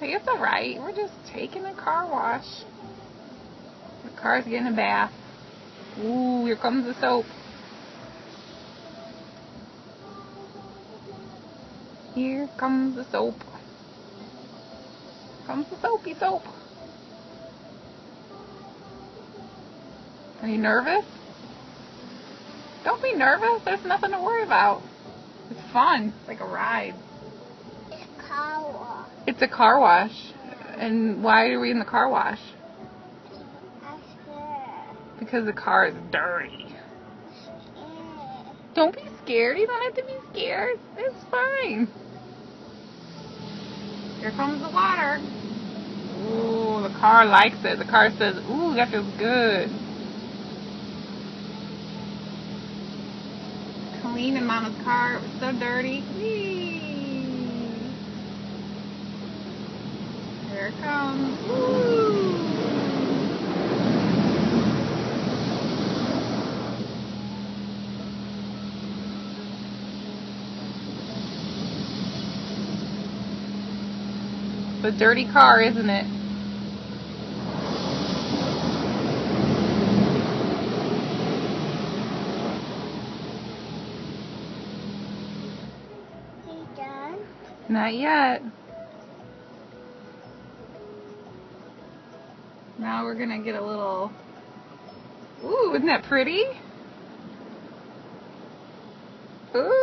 Hey, it's alright. We're just taking a car wash. The car's getting a bath. Ooh, here comes the soap. Here comes the soap. Comes the soapy soap. Are you nervous? Don't be nervous. There's nothing to worry about. It's fun. It's like a ride. It's a car wash. It's a car wash. And why are we in the car wash? I'm scared. Because the car is dirty. Yeah. Don't be scared. You don't have to be scared. It's fine. Here comes the water. Ooh, the car likes it. The car says, ooh, that feels good. Cleaning Mama's car. It was so dirty. Whee! Here it comes. Woo! It's a dirty car, isn't it? You done? Not yet. Now we're gonna get a little... Ooh, isn't that pretty? Ooh.